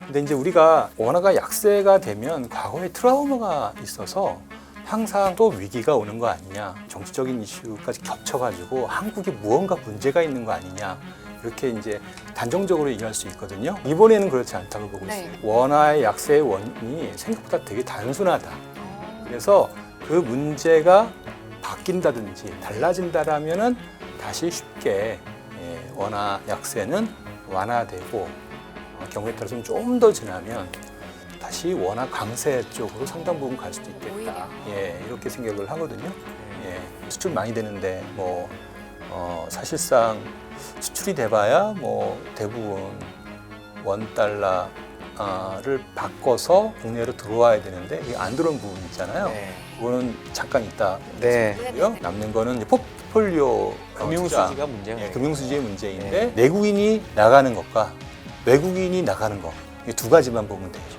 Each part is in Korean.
근데 이제 우리가 원화가 약세가 되면 과거에 트라우마가 있어서 항상 또 위기가 오는 거 아니냐, 정치적인 이슈까지 겹쳐가지고 한국에 무언가 문제가 있는 거 아니냐, 이렇게 이제 단정적으로 얘기할 수 있거든요. 이번에는 그렇지 않다고 보고 있어요. 원화의 약세의 원인이 생각보다 되게 단순하다. 그래서 그 문제가 바뀐다든지 달라진다라면은 다시 쉽게 원화 약세는 완화되고, 경우에 따라서는 좀 더 지나면 다시 원화 강세 쪽으로 상당 부분 갈 수도 있겠다. 이렇게 생각을 하거든요. 수출 많이 되는데 사실상 수출이 돼봐야 대부분 원 달러를 바꿔서 국내로 들어와야 되는데 이게 안 들어온 부분 있잖아요. 그거는 잠깐 있다. 남는 거는 이제 포트폴리오 금융수지가 문제예요. 금융수지의 문제인데 내국인이 나가는 것과 외국인이 나가는 것, 이 두 가지만 보면 되죠.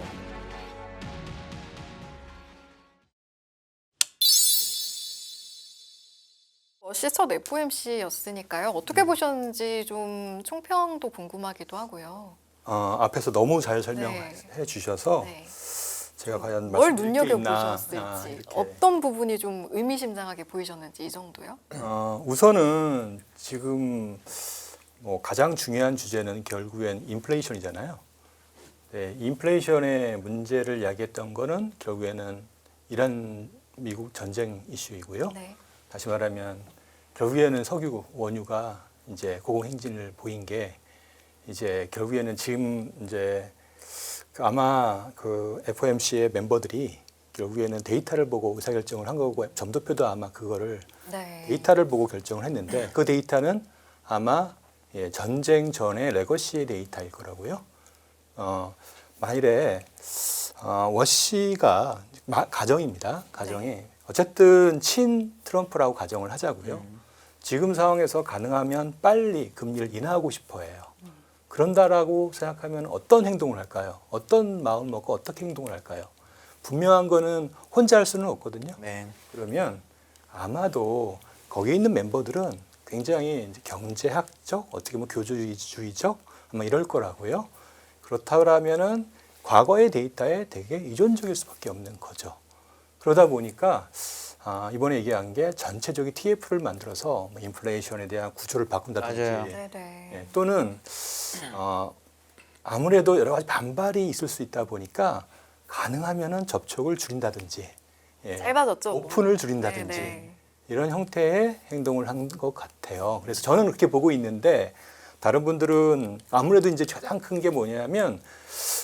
시첫 FOMC였으니까요. 어떻게 보셨는지 좀 총평도 궁금하기도 하고요. 앞에서 너무 잘 설명해 주셔서 제가 과연 뭘 말씀드릴 게 있나, 눈여겨보셨을지, 이렇게. 어떤 부분이 좀 의미심장하게 보이셨는지 이 정도요? 우선은 지금 가장 중요한 주제는 결국엔 인플레이션이잖아요. 인플레이션의 문제를 야기했던 거는 결국에는 이란 미국 전쟁 이슈이고요. 다시 말하면 결국에는 석유 원유가 이제 고공행진을 보인 게 이제 결국에는 지금 이제 아마 그 FOMC의 멤버들이 결국에는 데이터를 보고 의사결정을 한 거고, 점도표도 아마 그거를 데이터를 보고 결정을 했는데 그 데이터는 아마 전쟁 전의 레거시의 데이터일 거라고요. 만일에 워시가 가정입니다. 가정이 어쨌든 친 트럼프라고 가정을 하자고요. 지금 상황에서 가능하면 빨리 금리를 인하하고 싶어해요. 그런다라고 생각하면 어떤 행동을 할까요? 어떤 마음 먹고 어떻게 행동을 할까요? 분명한 거는 혼자 할 수는 없거든요. 그러면 아마도 거기에 있는 멤버들은 굉장히 이제 경제학적, 어떻게 보면 교조주의적 아마 이럴 거라고요. 그렇다면은 과거의 데이터에 되게 의존적일 수밖에 없는 거죠. 그러다 보니까 이번에 얘기한 게 전체적인 TF를 만들어서 인플레이션에 대한 구조를 바꾼다든지, 또는 아무래도 여러 가지 반발이 있을 수 있다 보니까 가능하면은 접촉을 줄인다든지, 짧아졌죠. 오픈을 줄인다든지 이런 형태의 행동을 한 것 같아요. 그래서 저는 그렇게 보고 있는데, 다른 분들은 아무래도 이제 가장 큰 게 뭐냐면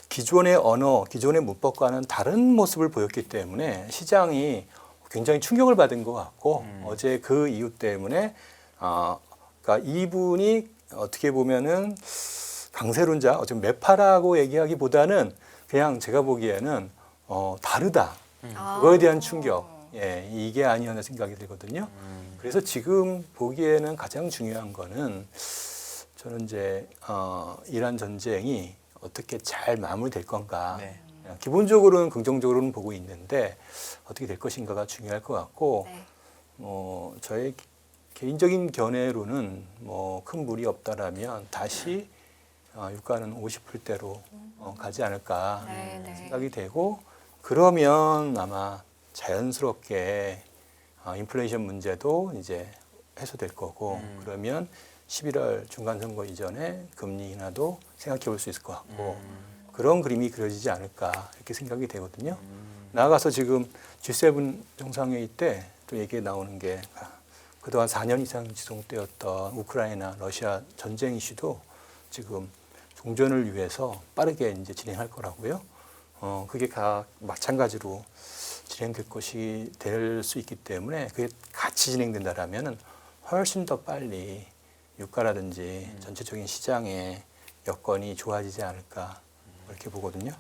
기존의 언어, 기존의 문법과는 다른 모습을 보였기 때문에 시장이 굉장히 충격을 받은 것 같고, 어제 그 이유 때문에 그러니까 이분이 어떻게 보면은 강세론자, 어쩌면 매파라고 얘기하기보다는 그냥 제가 보기에는 다르다. 그거에 대한 충격, 이게 아니었나 생각이 들거든요. 그래서 지금 보기에는 가장 중요한 거는 저는 이제 이란 전쟁이 어떻게 잘 마무리될 건가. 기본적으로는 긍정적으로는 보고 있는데 어떻게 될 것인가가 중요할 것 같고, 저의 개인적인 견해로는 큰 무리 없다라면 다시 유가는 50불대로 가지 않을까 생각이 되고, 그러면 아마 자연스럽게 인플레이션 문제도 이제 해소될 거고, 그러면 11월 중간선거 이전에 금리 인하도 생각해 볼 수 있을 것 같고, 그런 그림이 그려지지 않을까 이렇게 생각이 되거든요. 나아가서 지금 G7 정상회의 때 또 얘기 나오는 게 그동안 4년 이상 지속되었던 우크라이나 러시아 전쟁 이슈도 지금 종전을 위해서 빠르게 이제 진행할 거라고요. 그게 마찬가지로 진행될 것이 될 수 있기 때문에 그게 같이 진행된다라면은 훨씬 더 빨리 유가라든지 전체적인 시장의 여건이 좋아지지 않을까 이렇게 보거든요.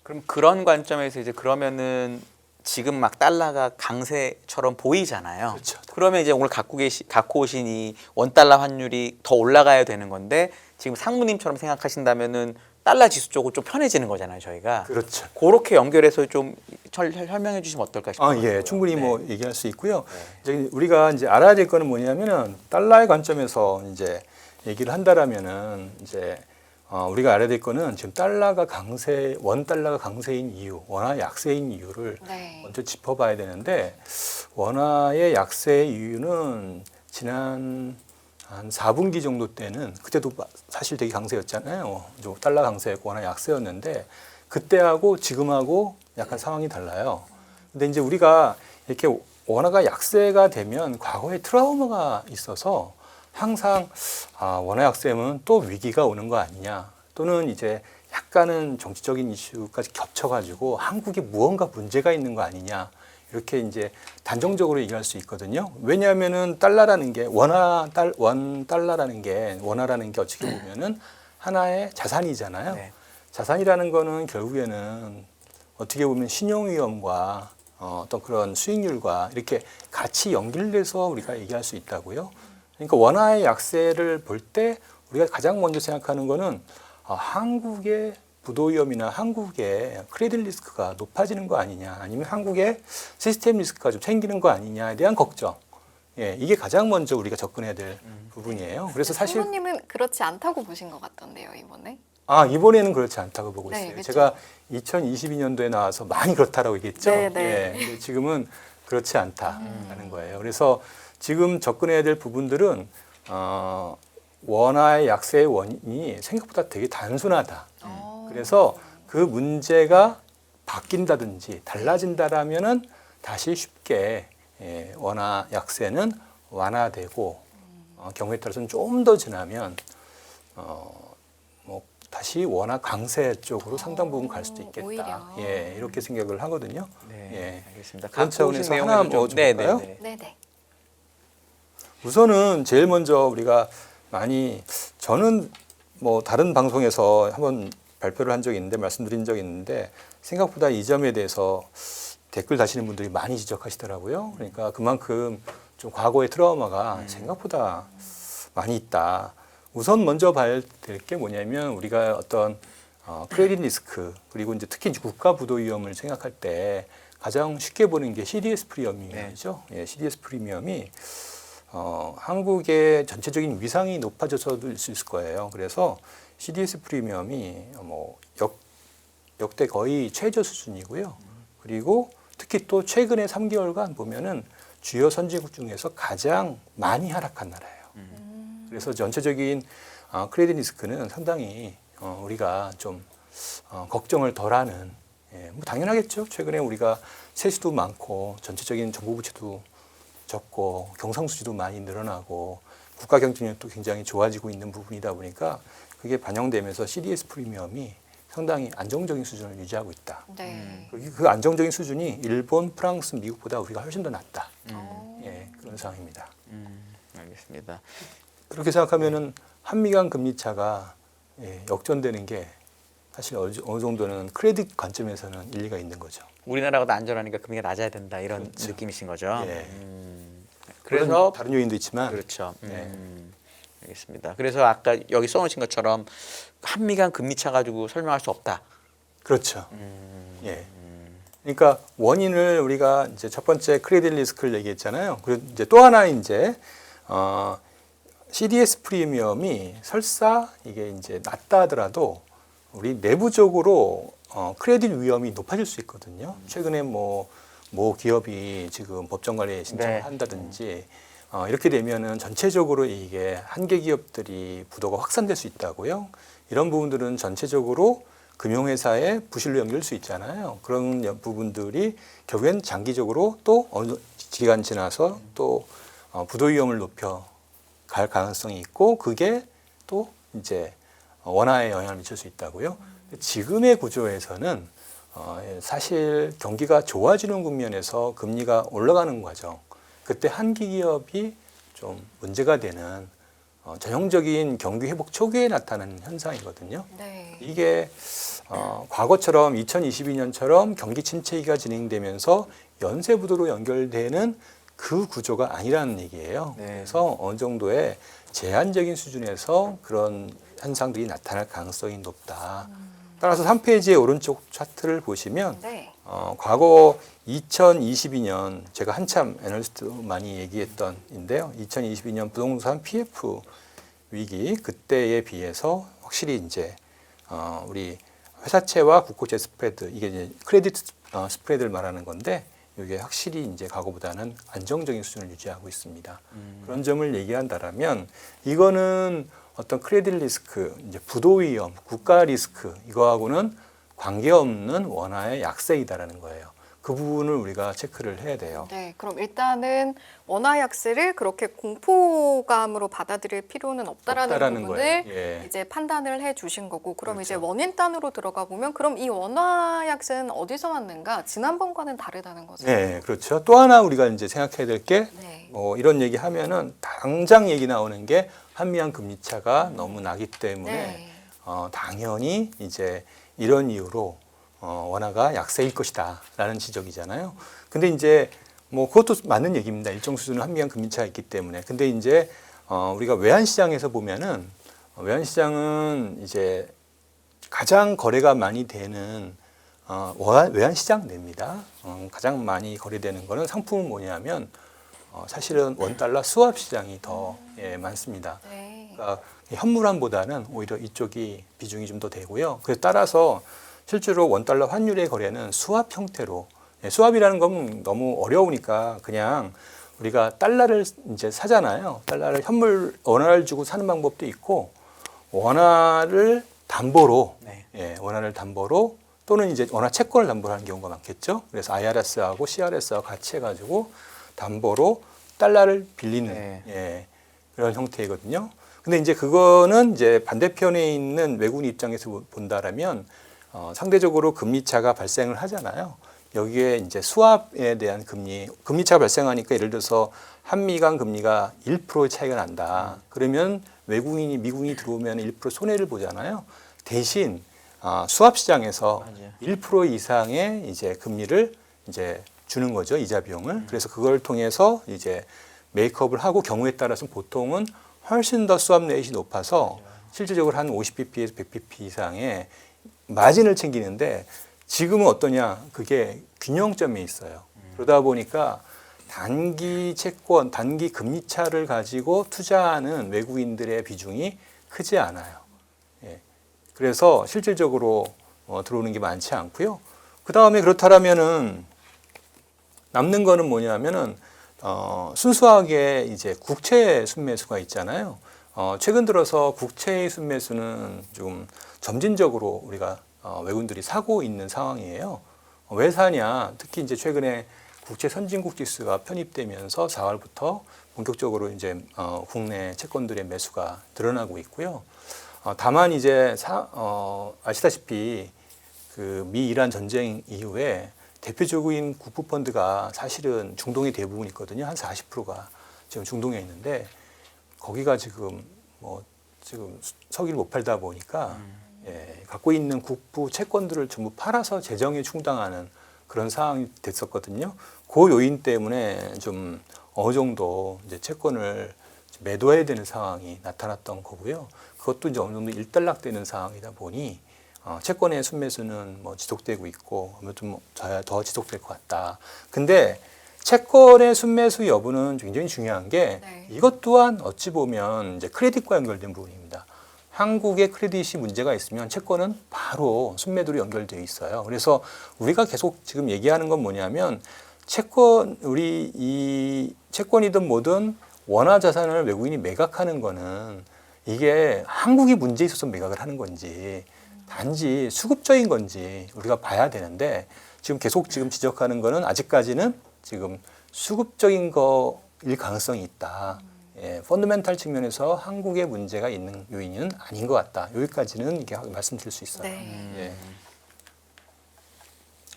그럼 그런 관점에서 이제 그러면은 지금 막 달러가 강세처럼 보이잖아요. 그러면 이제 오늘 갖고 오신 이 원달러 환율이 더 올라가야 되는 건데, 지금 상무님처럼 생각하신다면은 달러 지수 쪽으로 좀 편해지는 거잖아요, 저희가. 그렇게 연결해서 좀 설명해 주시면 어떨까 싶어요. 충분히 얘기할 수 있고요. 이제 우리가 이제 알아야 될 거는 뭐냐면은 달러의 관점에서 이제 얘기를 한다라면은 이제 우리가 알아야 될 거는 지금 달러가 강세, 원 달러가 강세인 이유, 원화 약세인 이유를 네. 먼저 짚어봐야 되는데 원화의 약세의 이유는 지난 한 4분기 정도 때는 그때도 사실 되게 강세였잖아요. 달러 강세였고 원화 약세였는데 그때하고 지금하고 약간 상황이 달라요. 근데 이제 우리가 이렇게 원화가 약세가 되면 과거에 트라우마가 있어서 항상 원화 약세면 또 위기가 오는 거 아니냐 또는 이제 약간은 정치적인 이슈까지 겹쳐가지고 한국에 무언가 문제가 있는 거 아니냐 이렇게 이제 단정적으로 얘기할 수 있거든요. 왜냐하면은 달러라는 게 원 달러라는 게 원화라는 게 어떻게 보면은 하나의 자산이잖아요. 네. 자산이라는 거는 결국에는 어떻게 보면 신용 위험과 어떤 그런 수익률과 이렇게 같이 연결돼서 우리가 얘기할 수 있다고요. 그러니까 원화의 약세를 볼 때 우리가 가장 먼저 생각하는 거는 한국의 부도 위험이나 한국의 크레딧 리스크가 높아지는 거 아니냐 아니면 한국의 시스템 리스크가 좀 생기는 거 아니냐에 대한 걱정. 예, 이게 가장 먼저 우리가 접근해야 될 부분이에요. 그래서 사실 사모님은 그렇지 않다고 보신 것 같던데요, 이번에. 이번에는 그렇지 않다고 보고 네, 있어요. 그렇죠. 제가 2022년도에 나와서 많이 그렇다라고 얘기했죠. 네, 네. 예, 근데 지금은 그렇지 않다라는 거예요. 그래서 지금 접근해야 될 부분들은 원화의 약세의 원인이 생각보다 되게 단순하다. 그래서 그 문제가 바뀐다든지 달라진다라면은 다시 쉽게 원화 약세는 완화되고 경우에 따라서는 좀 더 지나면 뭐 다시 원화 강세 쪽으로 상당 부분 갈 수도 있겠다. 오히려. 예, 이렇게 생각을 하거든요. 네, 예. 알겠습니다. 그런 갖고 오신 차원에서 내용을 하나 좀- 뭐 네, 볼까요? 네, 네. 네네. 우선은 제일 먼저 우리가 많이 저는 뭐 다른 방송에서 한번 발표를 한 적이 있는데 말씀드린 적이 있는데 생각보다 이 점에 대해서 댓글 다시는 분들이 많이 지적하시더라고요. 그러니까 그만큼 좀 과거의 트라우마가 생각보다 많이 있다. 우선 먼저 봐야 될 게 뭐냐면 우리가 어떤 크레딧 리스크 그리고 이제 특히 이제 국가 부도 위험을 생각할 때 가장 쉽게 보는 게 CDS 프리미엄이죠. 예, CDS 프리미엄이 한국의 전체적인 위상이 높아져서도 수 있을 거예요. 그래서 CDS 프리미엄이 뭐 역대 거의 최저 수준이고요. 그리고 특히 또 최근에 3개월간 보면은 주요 선진국 중에서 가장 많이 하락한 나라예요. 그래서 전체적인 크레딧 리스크는 상당히 우리가 좀 걱정을 덜하는 뭐 당연하겠죠. 최근에 우리가 세수도 많고 전체적인 정부 부채도 적고 경상수지도 많이 늘어나고 국가 경쟁력도 굉장히 좋아지고 있는 부분이다 보니까 그게 반영되면서 CDS 프리미엄이 상당히 안정적인 수준을 유지하고 있다. 네. 그 안정적인 수준이 일본, 프랑스, 미국보다 우리가 훨씬 더 낮다. 예, 그런 상황입니다. 알겠습니다. 그렇게 생각하면은 한미 간 금리 차가 역전되는 게 사실 어느 정도는 크레딧 관점에서는 일리가 있는 거죠. 우리나라가 더 안전하니까 금리가 낮아야 된다 이런 그렇죠. 느낌이신 거죠. 예. 그래서 물론 다른 요인도 있지만 그렇죠. 네. 알겠습니다. 그래서 아까 여기 써놓으신 것처럼 한미 간 금리 차 가지고 설명할 수 없다. 그렇죠. 예. 그러니까 원인을 우리가 이제 첫 번째 크레딧 리스크를 얘기했잖아요. 그리고 이제 또 하나 이제 CDS 프리미엄이 설사 이게 이제 낮다 하더라도 우리 내부적으로 크레딧 위험이 높아질 수 있거든요. 최근에 뭐 기업이 지금 법정 관리 신청을 네. 한다든지 이렇게 되면은 전체적으로 이게 한계 기업들이 부도가 확산될 수 있다고요. 이런 부분들은 전체적으로 금융회사의 부실로 연결될 수 있잖아요. 그런 부분들이 결국엔 장기적으로 또 어느 기간 지나서 또 부도 위험을 높여 갈 가능성이 있고 그게 또 이제 원화에 영향을 미칠 수 있다고요. 지금의 구조에서는 사실 경기가 좋아지는 국면에서 금리가 올라가는 과정, 그때 한기 기업이 좀 문제가 되는 전형적인 경기 회복 초기에 나타나는 현상이거든요. 네. 이게 과거처럼 2022년처럼 경기 침체기가 진행되면서 연쇄 부도로 연결되는 그 구조가 아니라는 얘기예요. 네. 그래서 어느 정도의 제한적인 수준에서 그런 현상들이 나타날 가능성이 높다. 따라서 3페이지의 오른쪽 차트를 보시면 네. 과거 2022년 제가 한참 애널리스트 많이 얘기했던 인데요. 2022년 부동산 PF 위기 그때에 비해서 확실히 이제 우리 회사채와 국고채 스프레드 이게 이제 크레딧 스프레드를 말하는 건데 이게 확실히 이제 과거보다는 안정적인 수준을 유지하고 있습니다. 그런 점을 얘기한다라면 이거는 어떤 크레딧 리스크, 이제 부도 위험, 국가 리스크 이거하고는 관계없는 원화의 약세이다라는 거예요. 그 부분을 우리가 체크를 해야 돼요. 네, 그럼 일단은 원화 약세를 그렇게 공포감으로 받아들일 필요는 없다라는 부분을 예. 이제 판단을 해주신 거고, 그럼 그렇죠. 이제 원인 단으로 들어가 보면 그럼 이 원화 약세는 어디서 왔는가? 지난번과는 다르다는 거죠. 네, 그렇죠. 또 하나 우리가 이제 생각해야 될 게 네. 이런 얘기 하면은 당장 얘기 나오는 게 한미한 금리 차가 너무 나기 때문에 네. 당연히 이제 이런 이유로 원화가 약세일 것이다라는 지적이잖아요. 근데 이제 뭐 그것도 맞는 얘기입니다. 일정 수준의 한미한 금리차가 있기 때문에. 근데 이제 우리가 외환 시장에서 보면은 외환 시장은 이제 가장 거래가 많이 되는 외환 시장 내입니다. 가장 많이 거래되는 거는 상품은 뭐냐면 사실은 원달러 수합 시장이 더 많습니다. 네. 그러니까 현물환보다는 오히려 이쪽이 비중이 좀 더 되고요. 그래서 따라서 실제로 원달러 환율의 거래는 수합 형태로, 수합이라는 건 너무 어려우니까 그냥 우리가 달러를 이제 사잖아요. 달러를 원화를 주고 사는 방법도 있고 원화를 담보로, 원화를 담보로 또는 이제 원화 채권을 담보로 하는 경우가 많겠죠. 그래서 IRS하고 CRS하고 같이 해가지고 담보로 달러를 빌리는 그런 형태이거든요. 근데 이제 그거는 이제 반대편에 있는 외국인 입장에서 본다라면 상대적으로 금리차가 발생을 하잖아요. 여기에 이제 수합에 대한 금리차가 발생하니까 예를 들어서 한미 간 금리가 1% 차이가 난다. 그러면 미국인이 들어오면 1% 손해를 보잖아요. 대신 수합 시장에서 1% 이상의 이제 금리를 이제 주는 거죠. 이자 비용을. 그래서 그걸 통해서 이제 메이크업을 하고 경우에 따라서는 보통은 훨씬 더 수합 레이트가 높아서 실질적으로 한 50bp에서 100bp 이상의 마진을 챙기는데 지금은 어떠냐? 그게 균형점에 있어요. 그러다 보니까 단기 채권, 단기 금리차를 가지고 투자하는 외국인들의 비중이 크지 않아요. 그래서 실질적으로 들어오는 게 많지 않고요. 그 다음에 그렇다라면은 남는 거는 뭐냐면은 순수하게 이제 국채 순매수가 있잖아요. 최근 들어서 국채의 순매수는 좀 점진적으로 우리가 외국인들이 사고 있는 상황이에요. 왜 사냐? 특히 이제 최근에 국채 선진국 지수가 편입되면서 4월부터 본격적으로 이제 국내 채권들의 매수가 늘어나고 있고요. 다만 이제 아시다시피 그 미 이란 전쟁 이후에 대표적인 국부 펀드가 사실은 중동의 대부분 있거든요. 한 40%가 지금 중동에 있는데 거기가 지금 지금 석유를 못 팔다 보니까 갖고 있는 국부 채권들을 전부 팔아서 재정에 충당하는 그런 상황이 됐었거든요. 그 요인 때문에 좀 어느 정도 이제 채권을 매도해야 되는 상황이 나타났던 거고요. 그것도 이제 어느 정도 일단락되는 상황이다 보니 채권의 순매수는 지속되고 있고 좀 더 지속될 것 같다. 근데 채권의 순매수 여부는 굉장히 중요한 게 이것 또한 어찌 보면 이제 크레딧과 연결된 부분입니다. 한국의 크레딧이 문제가 있으면 채권은 바로 순매도로 연결되어 있어요. 그래서 우리가 계속 지금 얘기하는 건 뭐냐면 우리 이 채권이든 뭐든 원화 자산을 외국인이 매각하는 거는 이게 한국이 문제 있어서 매각을 하는 건지 단지 수급적인 건지 우리가 봐야 되는데 지금 계속 지적하는 거는 아직까지는 지금 수급적인 거일 가능성이 있다. 펀더멘탈 측면에서 한국의 문제가 있는 요인은 아닌 것 같다. 여기까지는 이렇게 말씀드릴 수 있어요.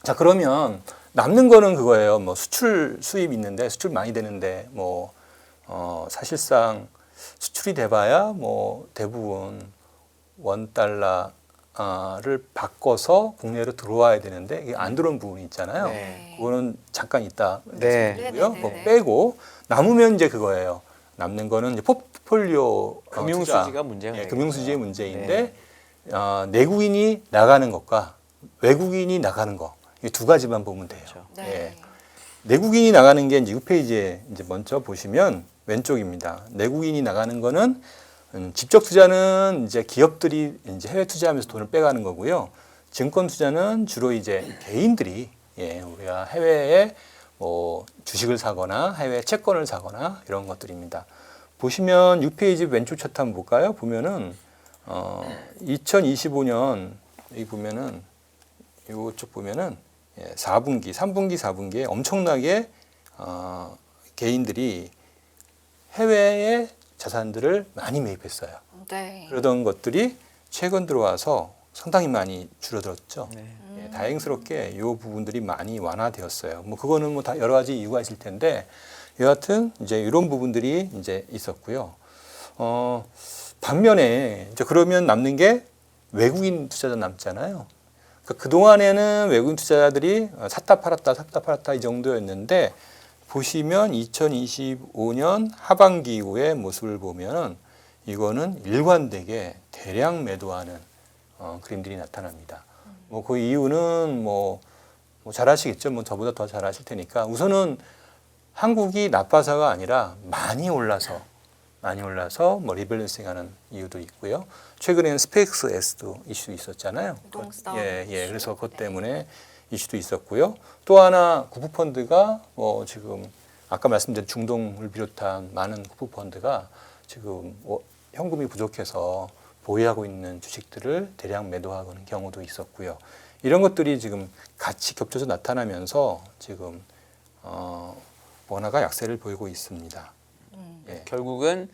자, 그러면 남는 거는 그거예요. 수출 수입 있는데 수출 많이 되는데 사실상 수출이 돼봐야 대부분 원 달러를 바꿔서 국내로 들어와야 되는데 이게 안 들어온 부분이 있잖아요. 그거는 잠깐 있다 말씀드리고요. 빼고 남으면 이제 그거예요. 남는 거는 이제 포트폴리오 금융수지가 문제가 금융수지의 문제인데 내국인이 나가는 것과 외국인이 나가는 거 이 두 가지만 보면 돼요. 내국인이 나가는 게 이제 6페이지에 이제 먼저 보시면 왼쪽입니다. 내국인이 나가는 거는 직접 투자는 이제 기업들이 이제 해외 투자하면서 돈을 빼가는 거고요. 증권 투자는 주로 이제 개인들이 우리가 해외에 뭐 주식을 사거나 해외 채권을 사거나 이런 것들입니다. 보시면 6페이지 왼쪽 차트 한번 볼까요? 보면은 2025년 여기 보면은 이쪽 보면은 4분기, 3분기, 4분기에 엄청나게 개인들이 해외에 자산들을 많이 매입했어요. 네. 그러던 것들이 최근 들어와서 상당히 많이 줄어들었죠. 네. 다행스럽게 이 부분들이 많이 완화되었어요. 뭐 그거는 뭐 다 여러 가지 이유가 있을 텐데 여하튼 이제 이런 부분들이 이제 있었고요. 반면에 이제 그러면 남는 게 외국인 투자자 남잖아요. 그러니까 그 동안에는 외국인 투자자들이 샀다 팔았다 이 정도였는데 보시면 2025년 하반기 이후의 모습을 보면 이거는 일관되게 대량 매도하는 그림들이 나타납니다. 뭐 그 이유는 뭐 잘 아시겠죠. 뭐 저보다 더 잘 아실 테니까 우선은 한국이 나빠서가 아니라 많이 올라서 뭐 리밸런싱하는 이유도 있고요. 최근에는 스페이스 S도 이슈 있었잖아요. 부동산 그래서 그것 때문에 이슈도 있었고요. 또 하나 구프펀드가 뭐 지금 아까 말씀드린 중동을 비롯한 많은 구프펀드가 지금 현금이 부족해서 보유하고 있는 주식들을 대량 매도하는 경우도 있었고요. 이런 것들이 지금 같이 겹쳐서 나타나면서 지금 원화가 약세를 보이고 있습니다. 결국은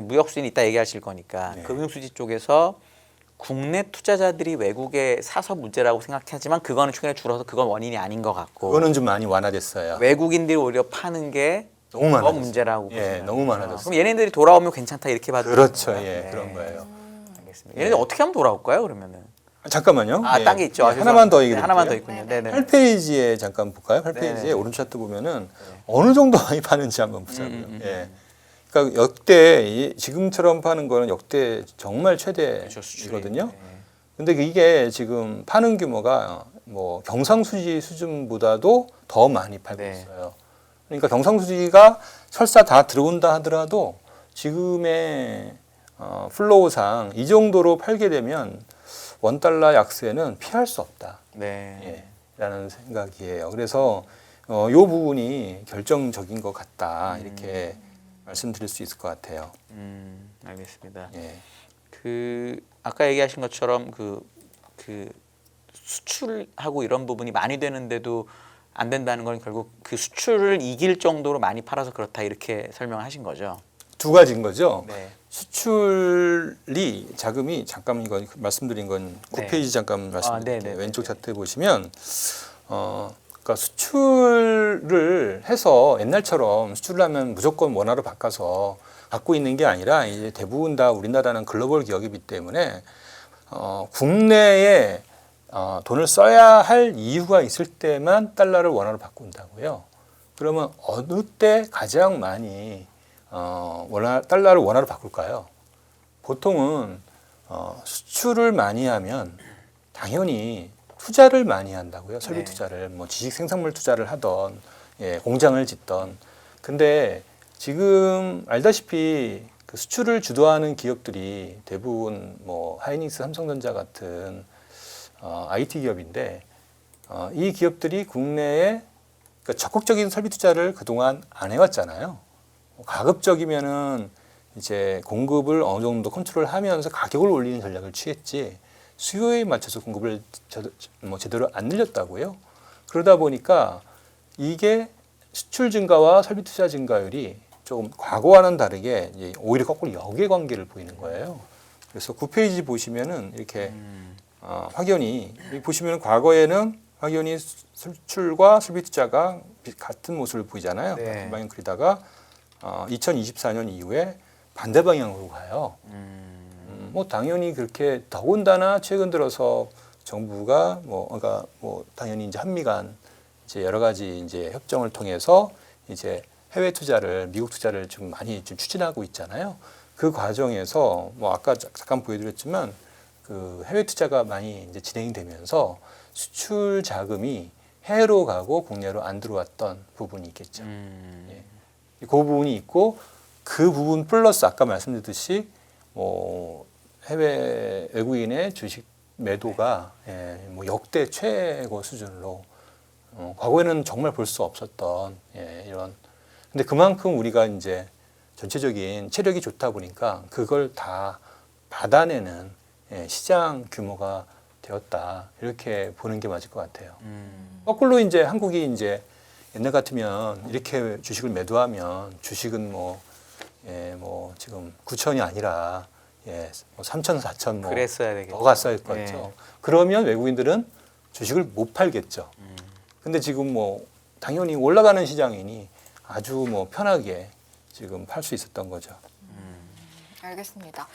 무역 수준이 있다 얘기하실 거니까 금융 수지 쪽에서 국내 투자자들이 외국에 사서 문제라고 생각하지만 그거는 최근에 줄어서 그건 원인이 아닌 것 같고 그거는 좀 많이 완화됐어요. 외국인들이 오히려 파는 게 너무 더 많아졌어요. 문제라고 보시는 너무 거죠. 많아졌어요. 그럼 얘네들이 돌아오면 괜찮다 이렇게 봐도 그렇죠. 되는 건가요? 그런 거예요. 알겠습니다. 얘네들 어떻게 하면 돌아올까요? 그러면은 잠깐만요. 딴 게 있죠. 하나만 더 얘기 드릴게요. 하나만 더 있군요. 네네. 8페이지에 잠깐 볼까요? 8페이지에 네네. 오른쪽 차트 보면은 어느 정도 많이 파는지 한번 보자고요. 그러니까 역대 지금처럼 파는 거는 역대 정말 그렇죠, 최대이거든요. 수출이. 근데 이게 지금 파는 규모가 뭐 경상수지 수준보다도 더 많이 팔고 네. 있어요. 그러니까 경상수지가 설사 다 들어온다 하더라도 지금의 플로우상 이 정도로 팔게 되면 원달러 약세는 피할 수 없다. 네. 라는 생각이에요. 그래서 이 부분이 결정적인 것 같다. 이렇게 말씀드릴 수 있을 것 같아요. 알겠습니다. 예. 그 아까 얘기하신 것처럼 그 수출하고 이런 부분이 많이 되는데도 안 된다는 건 결국 그 수출을 이길 정도로 많이 팔아서 그렇다 이렇게 설명하신 거죠. 두 가지인 거죠. 네. 수출이 자금이 잠깐 이거 말씀드린 건 9페이지 잠깐 말씀드릴게요. 왼쪽 차트 보시면 그러니까 수출을 해서 옛날처럼 수출을 하면 무조건 원화로 바꿔서 갖고 있는 게 아니라 이제 대부분 다 우리나라는 글로벌 기업이기 때문에 국내에 돈을 써야 할 이유가 있을 때만 달러를 원화로 바꾼다고요. 그러면 어느 때 가장 많이 달러를 원화로 바꿀까요? 보통은 수출을 많이 하면 당연히 투자를 많이 한다고요. 설비 투자를 뭐 지식 생산물 투자를 하던 공장을 짓던. 근데 지금 알다시피 그 수출을 주도하는 기업들이 대부분 뭐 하이닉스, 삼성전자 같은 IT 기업인데 이 기업들이 국내에 그러니까 적극적인 설비 투자를 그동안 안 해왔잖아요. 가급적이면은 이제 공급을 어느 정도 컨트롤하면서 가격을 올리는 전략을 취했지 수요에 맞춰서 공급을 제대로 안 늘렸다고요. 그러다 보니까 이게 수출 증가와 설비 투자 증가율이 조금 과거와는 다르게 이제 오히려 거꾸로 역의 관계를 보이는 거예요. 그래서 9페이지 보시면은 이렇게 확연히 보시면 과거에는 확연히 수출과 설비 투자가 같은 모습을 보이잖아요. 네. 같은 방향 그리다가 2024년 이후에 반대 방향으로 가요. 뭐 당연히 그렇게 더군다나 최근 들어서 정부가 그러니까 당연히 이제 한미 간 이제 여러 가지 이제 협정을 통해서 이제 해외 투자를 미국 투자를 좀 많이 좀 추진하고 있잖아요. 그 과정에서 아까 잠깐 보여드렸지만 그 해외 투자가 많이 이제 진행이 되면서 수출 자금이 해외로 가고 국내로 안 들어왔던 부분이 있겠죠. 그 부분이 있고 그 부분 플러스 아까 말씀드렸듯이 뭐 해외 외국인의 주식 매도가 뭐 역대 최고 수준으로 과거에는 정말 볼 수 없었던 이런. 근데 그만큼 우리가 이제 전체적인 체력이 좋다 보니까 그걸 다 받아내는 시장 규모가 되었다 이렇게 보는 게 맞을 것 같아요. 거꾸로 이제 한국이 이제 옛날 같으면 이렇게 주식을 매도하면 주식은 뭐 지금 9천이 아니라 뭐 3천, 4천 뭐 그랬어야 되겠죠. 더 갔어야 했겠죠. 그러면 외국인들은 주식을 못 팔겠죠. 근데 지금 뭐 당연히 올라가는 시장이니 아주 뭐 편하게 지금 팔 수 있었던 거죠. 알겠습니다.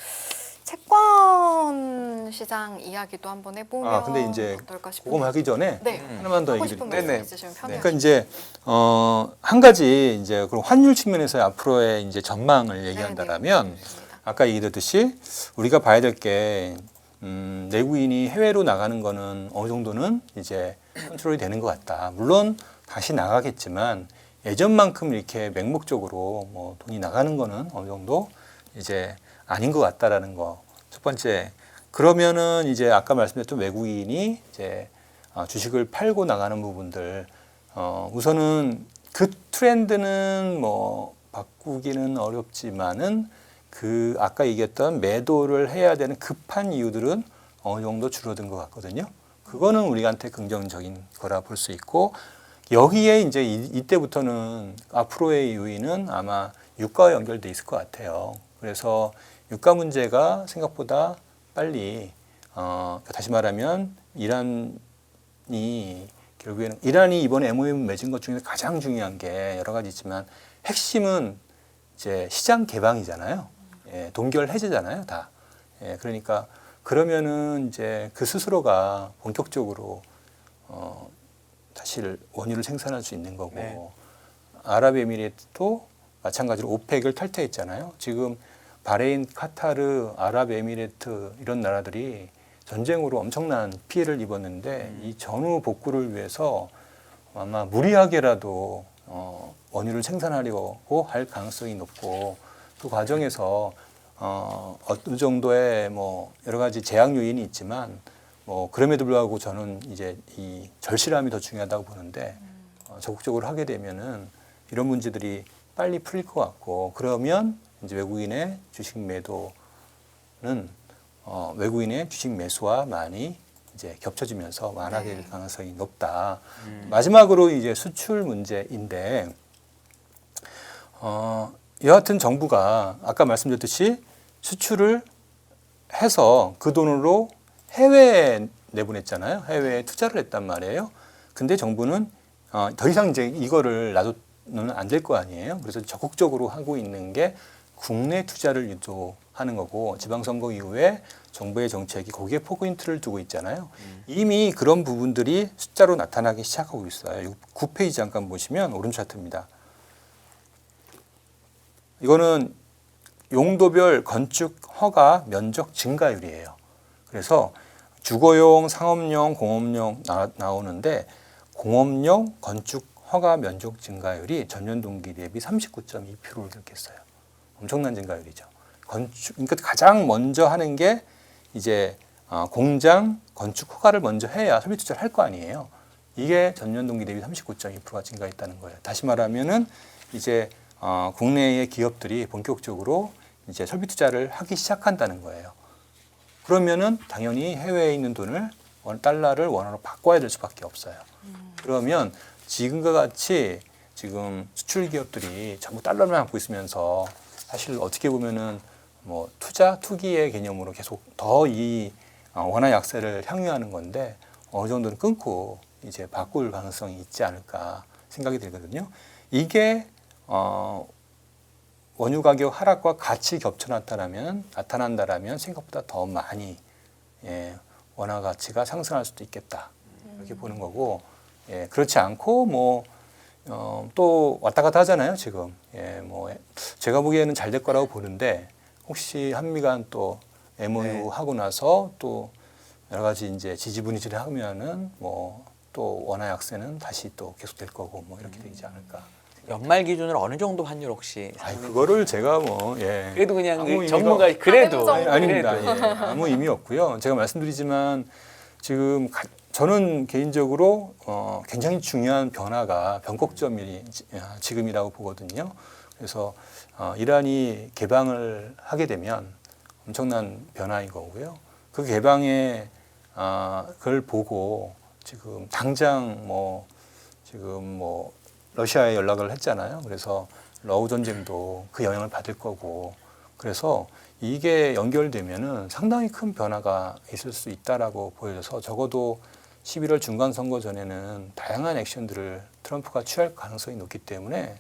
채권 시장 이야기도 한번 해보면 근데 이제 어떨까 싶은데. 그거 하기 전에 네. 하나만 더 하고 얘기 싶은 드릴게요. 말씀 네네. 있으시면 편하게. 그러니까 이제 한 가지 이제 그런 환율 측면에서 앞으로의 이제 전망을 얘기한다라면 아까 얘기했듯이 우리가 봐야 될 게 내국인이 해외로 나가는 거는 어느 정도는 이제 컨트롤이 되는 것 같다. 물론 다시 나가겠지만 예전만큼 이렇게 맹목적으로 뭐 돈이 나가는 거는 어느 정도 이제 아닌 것 같다라는 거. 첫 번째. 그러면은 이제 아까 말씀드렸던 외국인이 이제 주식을 팔고 나가는 부분들 우선은 그 트렌드는 뭐 바꾸기는 어렵지만은 그 아까 얘기했던 매도를 해야 되는 급한 이유들은 어느 정도 줄어든 것 같거든요. 그거는 우리한테 긍정적인 거라 볼 수 있고 여기에 이제 이때부터는 앞으로의 요인은 아마 유가와 연결돼 있을 것 같아요. 그래서 유가 문제가 생각보다 빨리 다시 말하면 이란이 결국에는 이란이 이번에 MOU 맺은 것 중에서 가장 중요한 게 여러 가지 있지만 핵심은 이제 시장 개방이잖아요. 동결 해제잖아요, 다. 그러니까 그러면은 이제 그 스스로가 본격적으로 사실 원유를 생산할 수 있는 거고 네. 아랍에미리트도 마찬가지로 오펙을 탈퇴했잖아요. 지금 바레인, 카타르, 아랍에미리트 이런 나라들이 전쟁으로 엄청난 피해를 입었는데 이 전후 복구를 위해서 아마 무리하게라도 원유를 생산하려고 할 가능성이 높고 그 과정에서 어느 정도의 뭐 여러 가지 제약 요인이 있지만 뭐 그럼에도 불구하고 저는 이제 이 절실함이 더 중요하다고 보는데 적극적으로 하게 되면은 이런 문제들이 빨리 풀릴 것 같고 그러면 이제 외국인의 주식 매도는 외국인의 주식 매수와 많이 이제 겹쳐지면서 완화될 가능성이 높다. 마지막으로 이제 수출 문제인데 여하튼 정부가 아까 말씀드렸듯이 수출을 해서 그 돈으로 해외에 내보냈잖아요. 해외에 투자를 했단 말이에요. 근데 정부는 더 이상 이제 이거를 놔두면 안 될 거 아니에요. 그래서 적극적으로 하고 있는 게 국내 투자를 유도하는 거고 지방선거 이후에 정부의 정책이 거기에 포인트를 두고 있잖아요. 이미 그런 부분들이 숫자로 나타나기 시작하고 있어요. 9페이지 잠깐 보시면 오른 차트입니다. 이거는 용도별 건축 허가 면적 증가율이에요. 그래서 주거용, 상업용, 공업용 나오는데 공업용 건축 허가 면적 증가율이 전년 동기 대비 39.2%를 기록했어요. 엄청난 증가율이죠. 그러니까 가장 먼저 하는 게 이제 공장 건축 허가를 먼저 해야 설비 투자를 할 거 아니에요. 이게 전년 동기 대비 39.2%가 증가했다는 거예요. 다시 말하면은 이제 국내의 기업들이 본격적으로 이제 설비 투자를 하기 시작한다는 거예요. 그러면은 당연히 해외에 있는 돈을 달러를 원화로 바꿔야 될 수밖에 없어요. 그러면 지금과 같이 지금 수출 기업들이 전부 달러만 갖고 있으면서 사실 어떻게 보면은 뭐 투기의 개념으로 계속 더 이 원화 약세를 향유하는 건데 어느 정도는 끊고 이제 바꿀 가능성이 있지 않을까 생각이 들거든요. 이게 원유 가격 하락과 같이 겹쳐 나타난다라면 생각보다 더 많이 원화 가치가 상승할 수도 있겠다 이렇게 보는 거고 그렇지 않고 뭐 또 왔다 갔다 하잖아요 지금 뭐 제가 보기에는 잘 될 거라고 보는데 혹시 한미 간 또 MOU 하고 나서 또 여러 가지 이제 지지분이질을 하면은 뭐 또 원화 약세는 다시 또 계속될 거고 뭐 이렇게 되지 않을까. 연말 기준으로 어느 정도 환율 혹시? 그거를 제가 뭐 예. 그래도 그냥 아무 전문가 그래도 아닙니다. 그래도. 예. 아무 의미 없고요. 제가 말씀드리지만 지금 저는 개인적으로 굉장히 중요한 변화가 변곡점이 지금이라고 보거든요. 그래서 이란이 개방을 하게 되면 엄청난 변화인 거고요. 그 개방에 그걸 보고 지금 당장 지금 러시아에 연락을 했잖아요. 그래서 러우 전쟁도 그 영향을 받을 거고, 그래서 이게 연결되면은 상당히 큰 변화가 있을 수 있다라고 보여져서 적어도 11월 중간 선거 전에는 다양한 액션들을 트럼프가 취할 가능성이 높기 때문에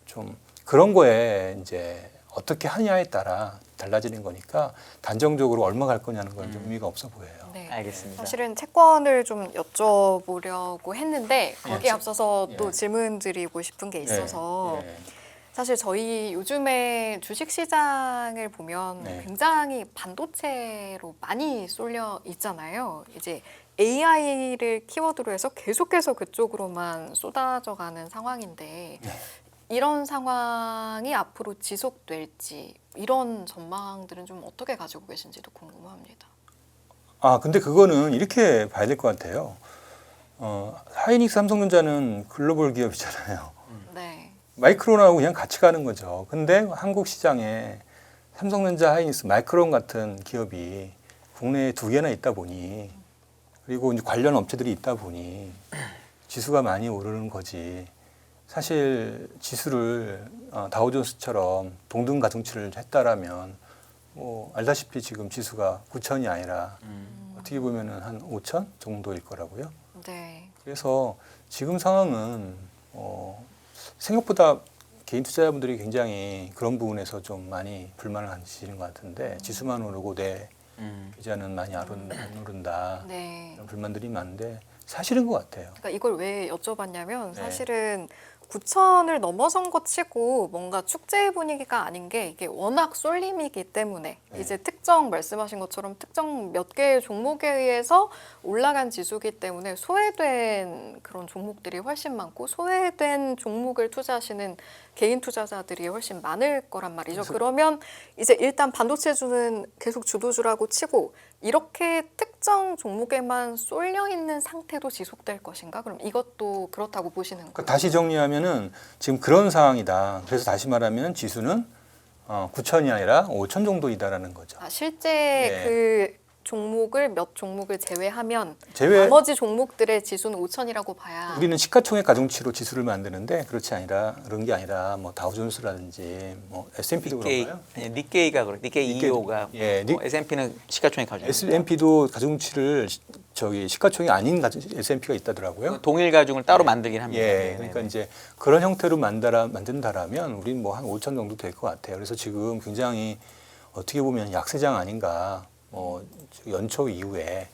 좀 그런 거에 이제 어떻게 하냐에 따라 달라지는 거니까 단정적으로 얼마 갈 거냐는 건 좀 의미가 없어 보여요. 네. 알겠습니다. 사실은 채권을 좀 여쭤보려고 했는데 거기에 앞서서 또 예. 질문 드리고 싶은 게 있어서 예. 사실 저희 요즘에 주식시장을 보면 네. 굉장히 반도체로 많이 쏠려 있잖아요. 이제 AI를 키워드로 해서 계속해서 그쪽으로만 쏟아져가는 상황인데 네. 이런 상황이 앞으로 지속될지 이런 전망들은 좀 어떻게 가지고 계신지도 궁금합니다. 근데 그거는 이렇게 봐야 될 것 같아요. 하이닉스 삼성전자는 글로벌 기업이잖아요. 네. 마이크론하고 그냥 같이 가는 거죠. 근데 한국 시장에 삼성전자, 하이닉스, 마이크론 같은 기업이 국내에 2개나 있다 보니, 그리고 이제 관련 업체들이 있다 보니 지수가 많이 오르는 거지. 사실 지수를 다우존스처럼 동등가중치를 했다라면 알다시피 지금 지수가 9천이 아니라 어떻게 보면은 한 5천 정도일 거라고요. 네. 그래서 지금 상황은 생각보다 개인 투자자분들이 굉장히 그런 부분에서 좀 많이 불만을 가지시는 것 같은데 지수만 오르고 내 계좌는 많이 안 오른다. 네. 이런 불만들이 많은데 사실인 것 같아요. 그러니까 이걸 왜 여쭤봤냐면 네. 사실은 9천을 넘어선 것 치고 뭔가 축제 분위기가 아닌 게 이게 워낙 쏠림이기 때문에 네. 이제 특정 말씀하신 것처럼 특정 몇 개의 종목에 의해서 올라간 지수기 때문에 소외된 그런 종목들이 훨씬 많고 소외된 종목을 투자하시는 개인 투자자들이 훨씬 많을 거란 말이죠. 그러면 이제 일단 반도체주는 계속 주도주라고 치고 이렇게 특정 종목에만 쏠려 있는 상태도 지속될 것인가? 그럼 이것도 그렇다고 보시는 거예요? 그러니까 다시 정리하면은 지금 그런 상황이다. 그래서 다시 말하면 지수는 9천이 아니라 5천 정도이다라는 거죠. 실제 네. 그 종목을 몇 종목을 제외하면 제외 나머지 종목들의 지수는 5천이라고 봐야 우리는 시가총액 가중치로 지수를 만드는데 그런 게 아니라 뭐 다우존스라든지 뭐 S&P도 니케이, 그런가요? 아니, 니케이가 그래. 니케이 2호가 예, S&P는 시가총액 가지고 S&P도 가중치를 시가총액이 아닌 S&P가 있다더라고요. 동일 가중을 따로 만들긴 합니다. 예, 네, 그러니까 네. 이제 그런 형태로 만든다라면 우리는 뭐 한 5천 정도 될 것 같아요. 그래서 지금 굉장히 어떻게 보면 약세장 아닌가, 연초 이후에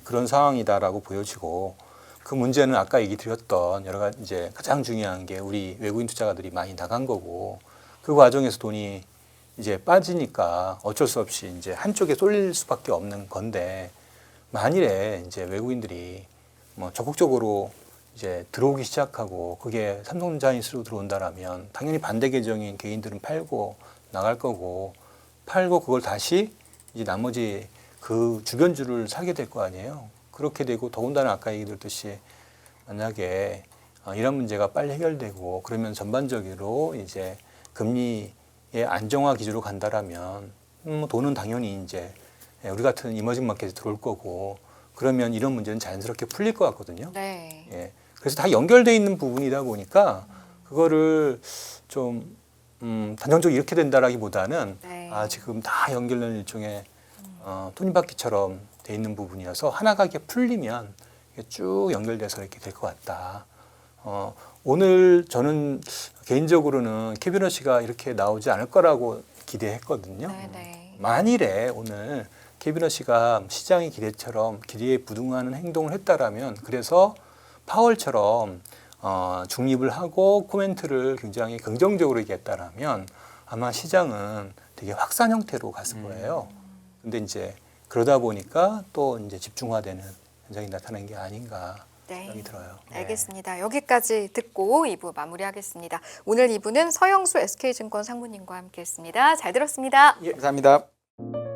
그런 상황이다라고 보여지고 그 문제는 아까 얘기 드렸던 여러 가지 이제 가장 중요한 게 우리 외국인 투자가들이 많이 나간 거고 그 과정에서 돈이 이제 빠지니까 어쩔 수 없이 이제 한쪽에 쏠릴 수밖에 없는 건데 만일에 이제 외국인들이 적극적으로 이제 들어오기 시작하고 그게 삼성전자인수로 들어온다라면 당연히 반대 계정인 개인들은 팔고 나갈 거고 팔고 그걸 다시 이제 나머지 그 주변주를 사게 될 거 아니에요. 그렇게 되고 더군다나 아까 얘기 들었듯이 만약에 이런 문제가 빨리 해결되고 그러면 전반적으로 이제 금리의 안정화 기조로 간다라면 돈은 당연히 이제 우리 같은 이머징 마켓에 들어올 거고 그러면 이런 문제는 자연스럽게 풀릴 것 같거든요. 네. 예. 그래서 다 연결돼 있는 부분이다 보니까 그거를 좀 단정적으로 이렇게 된다라기보다는 네. 지금 다 연결된 일종의 톱니바퀴처럼 돼 있는 부분이어서 하나가 이렇게 풀리면 이게 쭉 연결돼서 이렇게 될 것 같다. 오늘 저는 개인적으로는 캐비너 씨가 이렇게 나오지 않을 거라고 기대했거든요. 네. 만일에 오늘 캐비너 씨가 시장의 기대처럼 기대에 부응하는 행동을 했다라면 그래서 파월처럼 중립을 하고 코멘트를 굉장히 긍정적으로 얘기했다라면 아마 시장은 되게 확산 형태로 갔을 거예요. 근데 이제 그러다 보니까 또 이제 집중화되는 현상이 나타난 게 아닌가 네. 생각이 들어요. 네. 알겠습니다. 여기까지 듣고 2부 마무리하겠습니다. 오늘 2부는 서영수 SK증권 상무님과 함께했습니다. 잘 들었습니다. 감사합니다.